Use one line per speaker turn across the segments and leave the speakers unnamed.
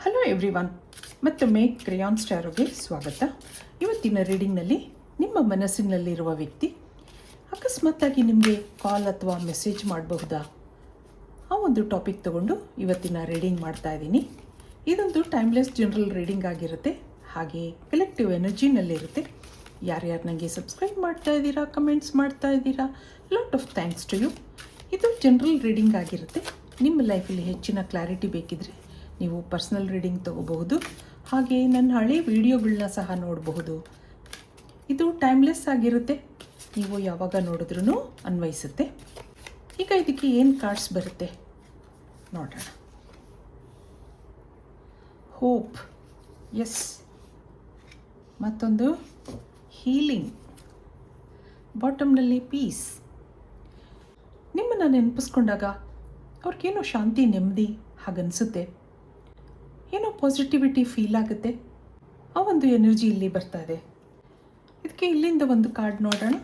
Hello everyone, ಮತ್ತೊಮ್ಮೆ ಕ್ರೇಯಾನ್ ಸ್ಟಾರ್ಗೆ ಸ್ವಾಗತ. ಇವತ್ತಿನ ರೀಡಿಂಗ್ನಲ್ಲಿ ನಿಮ್ಮ ಮನಸ್ಸಿನಲ್ಲಿರುವ ವ್ಯಕ್ತಿ ಅಕಸ್ಮಾತ್ತಾಗಿ ನಿಮಗೆ ಕಾಲ್ ಅಥವಾ ಮೆಸೇಜ್ ಮಾಡಬಹುದಾ, ಆ ಒಂದು ಟಾಪಿಕ್ ತಗೊಂಡು ಇವತ್ತಿನ ರೀಡಿಂಗ್ ಮಾಡ್ತಾ ಇದ್ದೀನಿ. ಇದೊಂದು ಟೈಮ್ಲೆಸ್ ಜನರಲ್ ರೀಡಿಂಗ್ ಆಗಿರುತ್ತೆ, ಹಾಗೆ ಕಲೆಕ್ಟಿವ್ ಎನರ್ಜಿನಲ್ಲಿರುತ್ತೆ. ಯಾರ್ಯಾರು ನನಗೆ ಸಬ್ಸ್ಕ್ರೈಬ್ ಮಾಡ್ತಾ ಇದ್ದೀರಾ, ಕಮೆಂಟ್ಸ್ ಮಾಡ್ತಾ ಇದ್ದೀರಾ, lot of thanks to you. ಇದು ಜನರಲ್ ರೀಡಿಂಗ್ ಆಗಿರುತ್ತೆ. ನಿಮ್ಮ ಲೈಫಲ್ಲಿ ಹೆಚ್ಚಿನ ಕ್ಲಾರಿಟಿ ಬೇಕಿದ್ರೆ ನೀವು ಪರ್ಸ್ನಲ್ ರೀಡಿಂಗ್ ತೊಗೋಬಹುದು, ಹಾಗೆ ನನ್ನ ಹಳೆ ವಿಡಿಯೋಗಳನ್ನ ಸಹ ನೋಡಬಹುದು. ಇದು ಟೈಮ್ಲೆಸ್ ಆಗಿರುತ್ತೆ, ನೀವು ಯಾವಾಗ ನೋಡಿದ್ರೂ ಅನ್ವಯಿಸುತ್ತೆ. ಈಗ ಇದಕ್ಕೆ ಏನು ಕಾರ್ಡ್ಸ್ ಬರುತ್ತೆ ನೋಡೋಣ. Hope, yes. ಮತ್ತೊಂದು ಹೀಲಿಂಗ್, ಬಾಟಮ್ನಲ್ಲಿ ಪೀಸ್. ನಿಮ್ಮನ್ನು ನೆನಪಿಸ್ಕೊಂಡಾಗ ಅವ್ರಿಗೇನೋ ಶಾಂತಿ, ನೆಮ್ಮದಿ ಹಾಗನ್ಸುತ್ತೆ, ಏನೋ ಪಾಸಿಟಿವಿಟಿ ಫೀಲ್ ಆಗುತ್ತೆ. ಆ ಒಂದು ಎನರ್ಜಿ ಇಲ್ಲಿ ಬರ್ತಾ ಇದೆ. ಇದಕ್ಕೆ ಇಲ್ಲಿಂದ ಒಂದು ಕಾರ್ಡ್ ನೋಡೋಣ.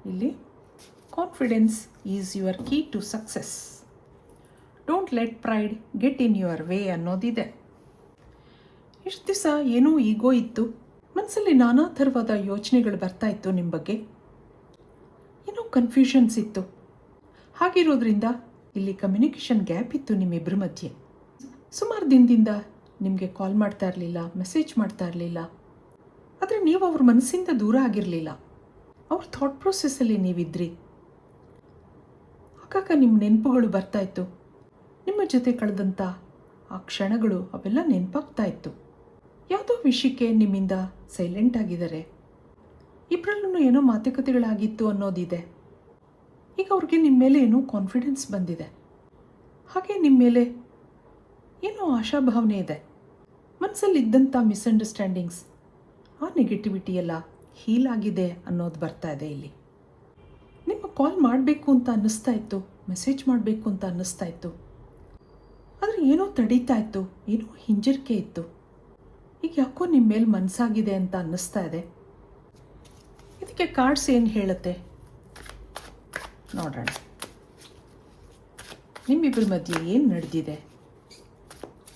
ಇಲ್ಲಿ confidence is your key to success, don't let pride get in your way ಅನ್ನೋದಿದೆ. ಇಷ್ಟು ದಿವಸ ಏನೋ ಈಗೋ ಇತ್ತು, ಮನಸ್ಸಲ್ಲಿ ನಾನಾ ಥರವಾದ ಯೋಚನೆಗಳು ಬರ್ತಾ ಇತ್ತು, ನಿಮ್ಮ ಬಗ್ಗೆ ಏನೋ ಕನ್ಫ್ಯೂಷನ್ಸ್ ಇತ್ತು. ಹಾಗಿರೋದ್ರಿಂದ ಇಲ್ಲಿ ಕಮ್ಯುನಿಕೇಷನ್ ಗ್ಯಾಪ್ ಇತ್ತು ನಿಮ್ಮಿಬ್ಬರ ಮಧ್ಯೆ. ಸುಮಾರು ದಿನದಿಂದ ನಿಮಗೆ ಕಾಲ್ ಮಾಡ್ತಾ ಇರಲಿಲ್ಲ, ಮೆಸೇಜ್ ಮಾಡ್ತಾ ಇರಲಿಲ್ಲ, ಆದರೆ ನೀವು ಅವ್ರ ಮನಸ್ಸಿಂದ ದೂರ ಆಗಿರಲಿಲ್ಲ. ಅವ್ರ ಥಾಟ್ ಪ್ರೊಸೆಸ್ಸಲ್ಲಿ ನೀವಿದ್ರಿ. ಆಗಾಗ ನಿಮ್ಮ ನೆನಪುಗಳು ಬರ್ತಾಯಿತ್ತು, ನಿಮ್ಮ ಜೊತೆ ಕಳೆದಂಥ ಆ ಕ್ಷಣಗಳು ಅವೆಲ್ಲ ನೆನಪಾಗ್ತಾ ಇತ್ತು. ಯಾವುದೋ ವಿಷಯಕ್ಕೆ ನಿಮ್ಮಿಂದ ಸೈಲೆಂಟ್ ಆಗಿದ್ದಾರೆ, ಇಬ್ಬರಲ್ಲೂ ಏನೋ ಮಾತುಕತೆಗಳಾಗಿತ್ತು ಅನ್ನೋದಿದೆ. ಈಗ ಅವ್ರಿಗೆ ನಿಮ್ಮ ಮೇಲೆ ಏನೋ ಕಾನ್ಫಿಡೆನ್ಸ್ ಬಂದಿದೆ, ಹಾಗೆ ನಿಮ್ಮ ಮೇಲೆ ಏನೋ ಆಶಾಭಾವನೆ ಇದೆ. ಮನಸ್ಸಲ್ಲಿದ್ದಂಥ ಮಿಸ್ಅಂಡರ್ಸ್ಟ್ಯಾಂಡಿಂಗ್ಸ್, ಆ ನೆಗೆಟಿವಿಟಿ ಎಲ್ಲ ಹೀಲ್ ಆಗಿದೆ ಅನ್ನೋದು ಬರ್ತಾ ಇದೆ. ಇಲ್ಲಿ ನಿಮ್ಮ ಕಾಲ್ ಮಾಡಬೇಕು ಅಂತ ಅನ್ನಿಸ್ತಾ ಇತ್ತು, ಮೆಸೇಜ್ ಮಾಡಬೇಕು ಅಂತ ಅನ್ನಿಸ್ತಾ ಇತ್ತು, ಆದರೆ ಏನೋ ತಡೀತಾ ಇತ್ತು, ಏನೋ ಹಿಂಜರಿಕೆ ಇತ್ತು. ಈಗ ಯಾಕೋ ನಿಮ್ಮ ಮೇಲೆ ಮನಸ್ಸಾಗಿದೆ ಅಂತ ಅನ್ನಿಸ್ತಾ ಇದೆ. ಇದಕ್ಕೆ ಕಾರ್ಡ್ಸ್ ಏನು ಹೇಳುತ್ತೆ ನೋಡೋಣ. ನಿಮ್ಮಿಬ್ಬರ ಮಧ್ಯೆ ಏನು ನಡೆದಿದೆ,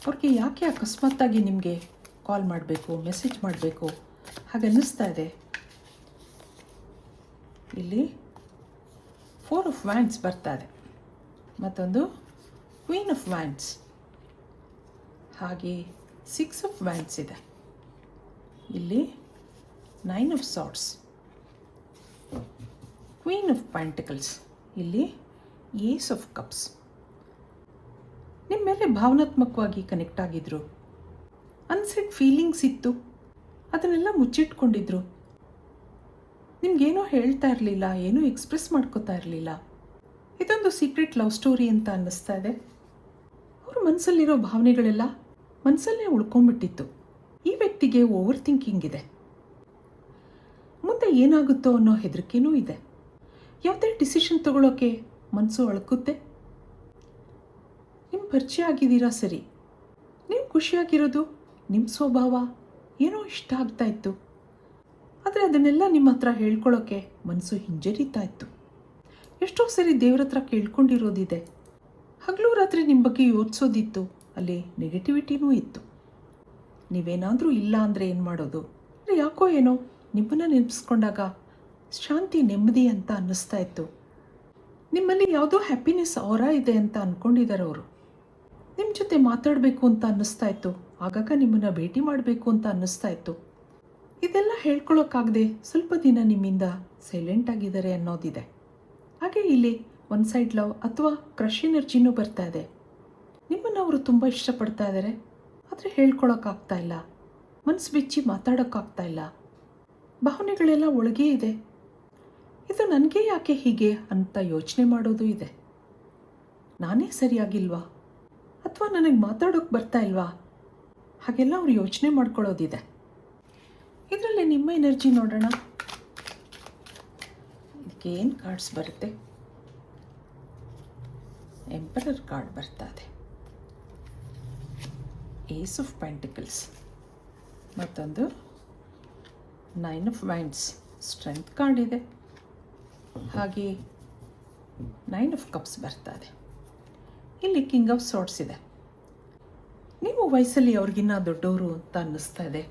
ಅವ್ರಿಗೆ ಯಾಕೆ ಅಕಸ್ಮಾತ್ತಾಗಿ ನಿಮಗೆ ಕಾಲ್ ಮಾಡಬೇಕು, ಮೆಸೇಜ್ ಮಾಡಬೇಕು ಹಾಗನ್ನಿಸ್ತಾ ಇದೆ. ಇಲ್ಲಿ 4 ಆಫ್ ವ್ಯಾಂಡ್ಸ್ ಬರ್ತಾ ಇದೆ, ಮತ್ತೊಂದು ಕ್ವೀನ್ ಆಫ್ ವ್ಯಾಂಡ್ಸ್, ಹಾಗೆ 6 ಆಫ್ ವ್ಯಾಂಡ್ಸ್ ಇದೆ. ಇಲ್ಲಿ 9 of swords, queen of pentacles, ಇಲ್ಲಿ ಏಸ್ ಆಫ್ ಕಪ್ಸ್. ನಿಮ್ಮ ಮೇಲೆ ಭಾವನಾತ್ಮಕವಾಗಿ ಕನೆಕ್ಟ್ ಆಗಿದ್ರು, ಅನ್ಸೆಟ್ ಫೀಲಿಂಗ್ಸ್ ಇತ್ತು, ಅದನ್ನೆಲ್ಲ ಮುಚ್ಚಿಟ್ಕೊಂಡಿದ್ರು. ನಿಮ್ಗೇನೋ ಹೇಳ್ತಾ ಇರಲಿಲ್ಲ, ಏನೂ ಎಕ್ಸ್ಪ್ರೆಸ್ ಮಾಡ್ಕೋತಾ ಇರಲಿಲ್ಲ. ಇದೊಂದು ಸೀಕ್ರೆಟ್ ಲವ್ ಸ್ಟೋರಿ ಅಂತ ಅನ್ನಿಸ್ತಾ ಇದೆ. ಅವ್ರ ಮನಸ್ಸಲ್ಲಿರೋ ಭಾವನೆಗಳೆಲ್ಲ ಮನಸ್ಸಲ್ಲೇ ಉಳ್ಕೊಂಡ್ಬಿಟ್ಟಿತ್ತು. ಈ ವ್ಯಕ್ತಿಗೆ ಓವರ್ ಥಿಂಕಿಂಗ್ ಇದೆ, ಮುಂದೆ ಏನಾಗುತ್ತೋ ಅನ್ನೋ ಹೆದರಿಕೆನೂ ಇದೆ. ಯಾವುದೇ ಡಿಸಿಷನ್ ತಗೊಳ್ಳೋಕ್ಕೆ ಮನಸ್ಸು ಅಳುಕುತ್ತೆ. ನಿಮ್ಮ ಪರಿಚಯ ಆಗಿದ್ದೀರಾ ಸರಿ, ನೀವು ಖುಷಿಯಾಗಿರೋದು, ನಿಮ್ಮ ಸ್ವಭಾವ ಏನೋ ಇಷ್ಟ ಆಗ್ತಾ ಇತ್ತು, ಆದರೆ ಅದನ್ನೆಲ್ಲ ನಿಮ್ಮ ಹತ್ರ ಹೇಳ್ಕೊಳ್ಳೋಕ್ಕೆ ಮನಸ್ಸು ಹಿಂಜರಿತಾ ಇತ್ತು. ಎಷ್ಟೋ ಸರಿ ದೇವ್ರ ಹತ್ರ ಕೇಳ್ಕೊಂಡಿರೋದಿದೆ. ಹಗಲು ರಾತ್ರಿ ನಿಮ್ಮ ಬಗ್ಗೆ ಯೋಚಿಸೋದಿತ್ತು, ಅಲ್ಲಿ ನೆಗೆಟಿವಿಟಿನೂ ಇತ್ತು. ನೀವೇನಾದರೂ ಇಲ್ಲ ಅಂದರೆ ಏನು ಮಾಡೋದು? ಯಾಕೋ ಏನೋ ನಿಮ್ಮನ್ನು ನೆನೆಸ್ಕೊಂಡಾಗ ಶಾಂತಿ, ನೆಮ್ಮದಿ ಅಂತ ಅನ್ನಿಸ್ತಾ ಇತ್ತು. ನಿಮ್ಮಲ್ಲಿ ಯಾವುದೋ ಹ್ಯಾಪಿನೆಸ್ ಅವರ ಇದೆ ಅಂತ ಅಂದ್ಕೊಂಡಿದ್ದಾರೆ ಅವರು. ನಿಮ್ಮ ಜೊತೆ ಮಾತಾಡಬೇಕು ಅಂತ ಅನ್ನಿಸ್ತಾ ಇತ್ತು, ಆಗಾಗ ನಿಮ್ಮನ್ನು ಭೇಟಿ ಮಾಡಬೇಕು ಅಂತ ಅನ್ನಿಸ್ತಾ ಇತ್ತು. ಇದೆಲ್ಲ ಹೇಳ್ಕೊಳ್ಳೋಕ್ಕಾಗದೆ ಸ್ವಲ್ಪ ದಿನ ನಿಮ್ಮಿಂದ ಸೈಲೆಂಟ್ ಆಗಿದ್ದಾರೆ ಅನ್ನೋದಿದೆ. ಹಾಗೆ ಇಲ್ಲಿ ಒನ್ ಸೈಡ್ ಲವ್ ಅಥವಾ ಕ್ರಶ್ ಎನರ್ಜಿನೂ ಬರ್ತಾ ಇದೆ. ನಿಮ್ಮನ್ನು ಅವರು ತುಂಬ ಇಷ್ಟಪಡ್ತಾ ಇದ್ದಾರೆ, ಆದರೆ ಹೇಳ್ಕೊಳ್ಳೋಕ್ಕಾಗ್ತಾ ಇಲ್ಲ, ಮನಸ್ಸು ಬಿಚ್ಚಿ ಮಾತಾಡೋಕ್ಕಾಗ್ತಾ ಇಲ್ಲ. ಭಾವನೆಗಳೆಲ್ಲ ಒಳಗೇ ಇದೆ. ಇದು ನನಗೆ ಯಾಕೆ ಹೀಗೆ ಅಂತ ಯೋಚನೆ ಮಾಡೋದು ಇದೆ. ನಾನೇ ಸರಿಯಾಗಿಲ್ವಾ, ಅಥವಾ ನನಗೆ ಮಾತಾಡೋಕ್ಕೆ ಬರ್ತಾ ಇಲ್ವಾ, ಹಾಗೆಲ್ಲ ಅವ್ರು ಯೋಚನೆ ಮಾಡ್ಕೊಳ್ಳೋದಿದೆ. ಇದರಲ್ಲಿ ನಿಮ್ಮ ಎನರ್ಜಿ ನೋಡೋಣ. ಇದಕ್ಕೆ ಏನು ಕಾರ್ಡ್ಸ್ ಬರುತ್ತೆ? ಎಂಪರರ್ ಕಾರ್ಡ್ ಬರ್ತಾ ಇದೆ, ಏಸ್ ಆಫ್ ಪೆಂಟಿಕಲ್ಸ್, ಮತ್ತೊಂದು 9 ಆಫ್ ವ್ಯಾಂಡ್ಸ್, ಸ್ಟ್ರೆಂತ್ ಕಾರ್ಡ್ ಇದೆ, ಹಾಗೆ 9 ಆಫ್ ಕಪ್ಸ್ ಬರ್ತಾ ಇದೆ. ಇಲ್ಲಿ ಕಿಂಗ್ ಆಫ್ ಸಾರ್ಟ್ಸ್ ಇದೆ. ನೀವು ವಯಸ್ಸಲ್ಲಿ ಅವ್ರಿಗಿನ್ನ ದೊಡ್ಡವರು ಅಂತ ಅನ್ನಿಸ್ತಾ ಇದೆ,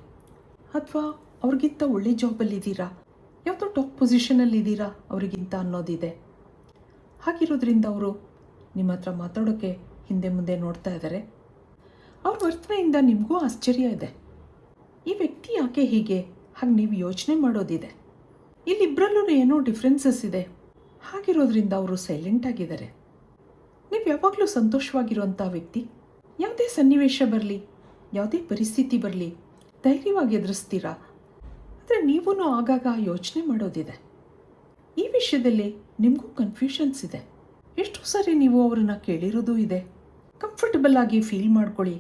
ಅಥವಾ ಅವ್ರಿಗಿಂತ ಒಳ್ಳೆ ಜಾಬಲ್ಲಿದ್ದೀರಾ, ಯಾವುದೋ ಟಾಪ್ ಪೊಸಿಷನಲ್ಲಿದ್ದೀರಾ ಅವರಿಗಿಂತ ಅನ್ನೋದಿದೆ. ಹಾಗಿರೋದ್ರಿಂದ ಅವರು ನಿಮ್ಮ ಹತ್ರ ಮಾತಾಡೋಕ್ಕೆ ಹಿಂದೆ ಮುಂದೆ ನೋಡ್ತಾ ಇದ್ದಾರೆ. ಅವ್ರ ವರ್ತನೆಯಿಂದ ನಿಮಗೂ ಆಶ್ಚರ್ಯ ಇದೆ. ಈ ವ್ಯಕ್ತಿ ಯಾಕೆ ಹೀಗೆ ಹಾಗೆ ನೀವು ಯೋಚನೆ ಮಾಡೋದಿದೆ. ಇಲ್ಲಿಬ್ಬರಲ್ಲೂ ಏನೋ ಡಿಫ್ರೆನ್ಸಸ್ ಇದೆ. ಹಾಗಿರೋದ್ರಿಂದ ಅವರು ಸೈಲೆಂಟ್ ಆಗಿದ್ದಾರೆ. ನೀವು ಯಾವಾಗಲೂ ಸಂತೋಷವಾಗಿರುವಂಥ ವ್ಯಕ್ತಿ. ಯಾವುದೇ ಸನ್ನಿವೇಶ ಬರಲಿ, ಯಾವುದೇ ಪರಿಸ್ಥಿತಿ ಬರಲಿ, ಧೈರ್ಯವಾಗಿ ಎದುರಿಸ್ತೀರಾ. ಆದರೆ ನೀವೂ ಆಗಾಗ ಯೋಚನೆ ಮಾಡೋದಿದೆ. ಈ ವಿಷಯದಲ್ಲಿ ನಿಮಗೂ ಕನ್ಫ್ಯೂಷನ್ಸ್ ಇದೆ. ಎಷ್ಟು ಸಾರಿ ನೀವು ಅವರನ್ನು ಕೇಳಿರೋದು ಇದೆ. ಕಂಫರ್ಟಬಲ್ ಆಗಿ ಫೀಲ್ ಮಾಡ್ಕೊಳ್ಳಿ,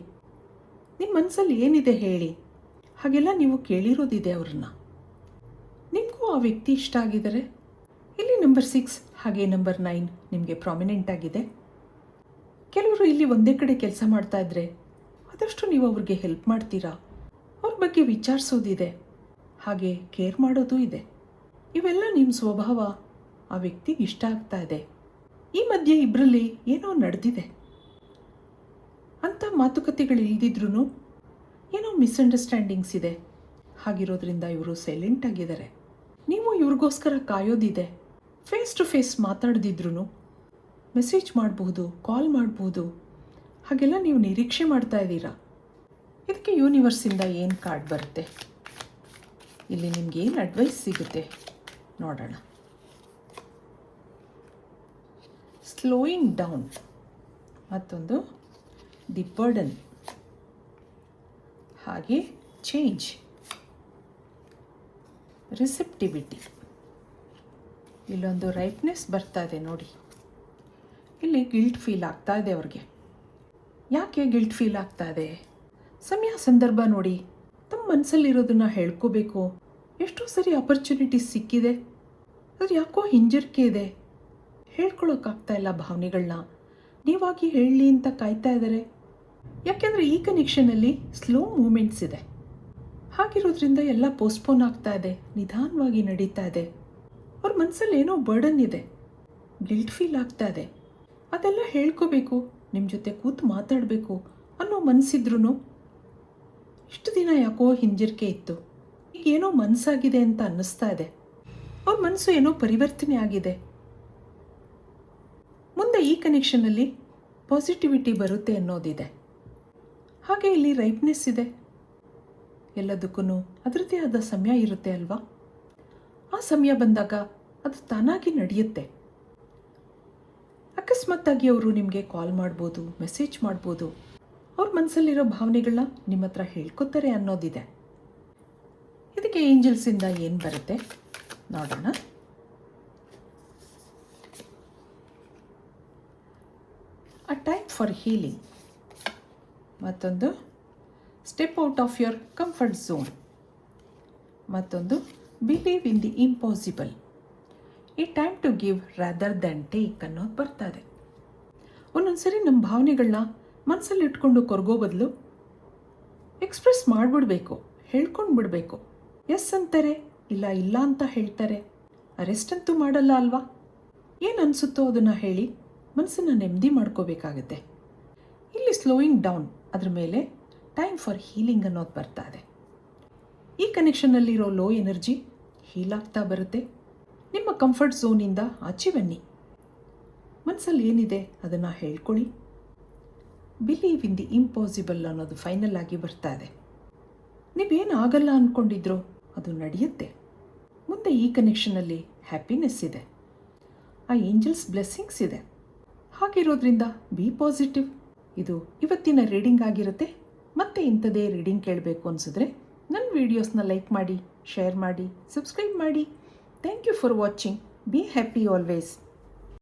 ನಿಮ್ಮ ಮನಸ್ಸಲ್ಲಿ ಏನಿದೆ ಹೇಳಿ, ಹಾಗೆಲ್ಲ ನೀವು ಕೇಳಿರೋದಿದೆ ಅವ್ರನ್ನ. ನಿಮಗೂ ಆ ವ್ಯಕ್ತಿ ಇಷ್ಟ ಆಗಿದ್ದಾರೆ. ಇಲ್ಲಿ ನಂಬರ್ 6 ಹಾಗೆ ನಂಬರ್ 9 ನಿಮಗೆ ಪ್ರಾಮಿನೆಂಟ್ ಆಗಿದೆ. ಕೆಲವರು ಇಲ್ಲಿ ಒಂದೇ ಕಡೆ ಕೆಲಸ ಮಾಡ್ತಾ ಇದ್ದರೆ ಆದಷ್ಟು ನೀವು ಅವ್ರಿಗೆ ಹೆಲ್ಪ್ ಮಾಡ್ತೀರಾ, ಅವ್ರ ಬಗ್ಗೆ ವಿಚಾರಿಸೋದಿದೆ, ಹಾಗೆ ಕೇರ್ ಮಾಡೋದು ಇದೆ. ಇವೆಲ್ಲ ನಿಮ್ಮ ಸ್ವಭಾವ ಆ ವ್ಯಕ್ತಿಗೆ ಇಷ್ಟ ಆಗ್ತಾ ಇದೆ. ಈ ಮಧ್ಯೆ ಇಬ್ಬರಲ್ಲಿ ಏನೋ ನಡೆದಿದೆ ಅಂತ ಮಾತುಕತೆಗಳು ಇಲ್ದಿದ್ರೂ ಏನೋ ಮಿಸ್ಅಂಡರ್ಸ್ಟ್ಯಾಂಡಿಂಗ್ಸ್ ಇದೆ. ಹಾಗಿರೋದ್ರಿಂದ ಇವರು ಸೈಲೆಂಟ್ ಆಗಿದ್ದಾರೆ. ನೀವು ಇವ್ರಿಗೋಸ್ಕರ ಕಾಯೋದಿದೆ. ಫೇಸ್ ಟು ಫೇಸ್ ಮಾತಾಡ್ದಿದ್ರು ಮೆಸೇಜ್ ಮಾಡಬಹುದು, ಕಾಲ್ ಮಾಡಬಹುದು, ಹಾಗೆಲ್ಲ ನೀವು ನಿರೀಕ್ಷೆ ಮಾಡ್ತಾ ಇದ್ದೀರಾ. ಇದಕ್ಕೆ ಯೂನಿವರ್ಸಿಂದ ಏನು ಕಾರ್ಡ್ ಬರುತ್ತೆ, ಇಲ್ಲಿ ನಿಮ್ಗೆ ಏನು ಅಡ್ವೈಸ್ ಸಿಗುತ್ತೆ ನೋಡೋಣ. ಸ್ಲೋಯಿಂಗ್ ಡೌನ್, ಮತ್ತೊಂದು ದಿ ಬರ್ಡನ್, ಹಾಗೆ ಚೇಂಜ್, ರಿಸೆಪ್ಟಿವಿಟಿ. ಇಲ್ಲೊಂದು ರೈಪ್ನೆಸ್ ಬರ್ತಾ ಇದೆ ನೋಡಿ. ಇಲ್ಲಿ ಗಿಲ್ಟ್ ಫೀಲ್ ಆಗ್ತಾ ಇದೆ ಅವ್ರಿಗೆ. ಯಾಕೆ ಗಿಲ್ಟ್ ಫೀಲ್ ಆಗ್ತಾ ಇದೆ? ಸಮಯ ಸಂದರ್ಭ ನೋಡಿ ತಮ್ಮ ಮನಸ್ಸಲ್ಲಿರೋದನ್ನು ಹೇಳ್ಕೋಬೇಕು. ಎಷ್ಟೋ ಸರಿ ಅಪರ್ಚುನಿಟೀಸ್ ಸಿಕ್ಕಿದೆ, ಆದರೆ ಯಾಕೋ ಹಿಂಜರಿಕೆ ಇದೆ, ಹೇಳ್ಕೊಳಕ್ಕಾಗ್ತಾ ಇಲ್ಲ ಭಾವನೆಗಳನ್ನ. ನೀವಾಗಿ ಹೇಳಲಿ ಅಂತ ಕಾಯ್ತಾ ಇದ್ದಾರೆ. ಯಾಕೆಂದರೆ ಈ ಕನೆಕ್ಷನಲ್ಲಿ ಸ್ಲೋ ಮೂಮೆಂಟ್ಸ್ ಇದೆ. ಹಾಗಿರೋದ್ರಿಂದ ಎಲ್ಲ ಪೋಸ್ಟ್ಪೋನ್ ಆಗ್ತಾ ಇದೆ, ನಿಧಾನವಾಗಿ ನಡೀತಾ ಇದೆ. ಅವ್ರ ಮನಸ್ಸಲ್ಲಿ ಏನೋ ಬರ್ಡನ್ ಇದೆ, ಗಿಲ್ಟ್ ಫೀಲ್ ಆಗ್ತಾ ಇದೆ. ಅದೆಲ್ಲ ಹೇಳ್ಕೋಬೇಕು, ನಿಮ್ಮ ಜೊತೆ ಕೂತು ಮಾತಾಡಬೇಕು ಅನ್ನೋ ಮನಸ್ಸಿದ್ರೂ ಇಷ್ಟು ದಿನ ಯಾಕೋ ಹಿಂಜರಿಕೆ ಇತ್ತು. ಈಗ ಏನೋ ಮನಸ್ಸಾಗಿದೆ ಅಂತ ಅನ್ನಿಸ್ತಾ ಇದೆ. ಅವ್ರ ಮನಸ್ಸು ಏನೋ ಪರಿವರ್ತನೆ ಆಗಿದೆ. ಮುಂದೆ ಈ ಕನೆಕ್ಷನಲ್ಲಿ ಪಾಸಿಟಿವಿಟಿ ಬರುತ್ತೆ ಅನ್ನೋದಿದೆ. ಹಾಗೆ ಇಲ್ಲಿ ರೈಪ್ನೆಸ್ ಇದೆ. ಎಲ್ಲದಕ್ಕೂ ಅದರದ್ದೇ ಆದ ಸಮಯ ಇರುತ್ತೆ ಅಲ್ವಾ? ಆ ಸಮಯ ಬಂದಾಗ ಅದು ತಾನಾಗಿ ನಡೆಯುತ್ತೆ. ಅಕಸ್ಮಾತ್ತಾಗಿ ಅವರು ನಿಮಗೆ ಕಾಲ್ ಮಾಡ್ಬೋದು, ಮೆಸೇಜ್ ಮಾಡ್ಬೋದು, ಅವ್ರ ಮನಸ್ಸಲ್ಲಿರೋ ಭಾವನೆಗಳನ್ನ ನಿಮ್ಮ ಹತ್ರ ಹೇಳ್ಕೊತಾರೆ ಅನ್ನೋದಿದೆ. ಇದಕ್ಕೆ ಏಂಜಲ್ಸಿಂದ ಏನು ಬರುತ್ತೆ ನೋಡೋಣ. ಅ ಟೈಮ್ ಫಾರ್ ಹೀಲಿಂಗ್, ಮತ್ತೊಂದು step out of your comfort zone, ಮತ್ತೊಂದು ಬಿಲೀವ್ ಇನ್ ದಿ ಇಂಪಾಸಿಬಲ್. ಈ time to give rather than take ಅನ್ನೋದು ಬರ್ತಾ ಇದೆ. ಒಂದೊಂದು ಸರಿ ನಮ್ಮ ಭಾವನೆಗಳನ್ನ ಮನಸ್ಸಲ್ಲಿ ಇಟ್ಕೊಂಡು ಕೊರಗೋ ಬದಲು ಎಕ್ಸ್ಪ್ರೆಸ್ ಮಾಡಿಬಿಡ್ಬೇಕು, ಹೇಳ್ಕೊಂಡು ಬಿಡಬೇಕು. ಎಸ್ ಅಂತಾರೆ, ಇಲ್ಲ ಇಲ್ಲ ಅಂತ ಹೇಳ್ತಾರೆ, ಅರೆಸ್ಟ್ ಅಂತೂ ಮಾಡಲ್ಲ ಅಲ್ವಾ? ಏನು ಅನಿಸುತ್ತೋ ಅದನ್ನು ಹೇಳಿ ಮನಸ್ಸನ್ನು ನೆಮ್ಮದಿ ಮಾಡ್ಕೋಬೇಕಾಗತ್ತೆ. ಇಲ್ಲಿ ಸ್ಲೋಯಿಂಗ್ ಡೌನ್, ಅದ್ರ ಮೇಲೆ ಟೈಮ್ ಫಾರ್ ಹೀಲಿಂಗ್ ಅನ್ನೋದು ಬರ್ತಾ ಇದೆ. ಈ ಕನೆಕ್ಷನ್ನಲ್ಲಿರೋ ಲೋ ಎನರ್ಜಿ ಹೀಲ್ ಆಗ್ತಾ ಬರುತ್ತೆ. ನಿಮ್ಮ ಕಂಫರ್ಟ್ ಝೋನಿಂದ ಆಚೆ ಬನ್ನಿ. ಮನಸ್ಸಲ್ಲಿ ಏನಿದೆ ಅದನ್ನು ಹೇಳ್ಕೊಳ್ಳಿ. ಬಿಲೀವ್ ಇನ್ ದಿ ಇಂಪಾಸಿಬಲ್ ಅನ್ನೋದು ಫೈನಲ್ ಆಗಿ ಬರ್ತಾ ಇದೆ. ನೀವೇನು ಆಗಲ್ಲ ಅಂದ್ಕೊಂಡಿದ್ರೋ ಅದು ನಡೆಯುತ್ತೆ. ಮುಂದೆ ಈ ಕನೆಕ್ಷನಲ್ಲಿ ಹ್ಯಾಪಿನೆಸ್ ಇದೆ, ಆ ಏಂಜಲ್ಸ್ ಬ್ಲೆಸ್ಸಿಂಗ್ಸ್ ಇದೆ. ಹಾಗಿರೋದ್ರಿಂದ ಬಿ ಪಾಸಿಟಿವ್. ಇದು ಇವತ್ತಿನ ರೀಡಿಂಗ್ ಆಗಿರುತ್ತೆ. ಮತ್ತೆ ಇಂಥದೇ ರೀಡಿಂಗ್ ಕೇಳಬೇಕು ಅನಿಸಿದ್ರೆ ನನ್ನ ವೀಡಿಯೋಸ್ನ ಲೈಕ್ ಮಾಡಿ, ಶೇರ್ ಮಾಡಿ, ಸಬ್ಸ್ಕ್ರೈಬ್ ಮಾಡಿ. Thank you for watching. Be happy always.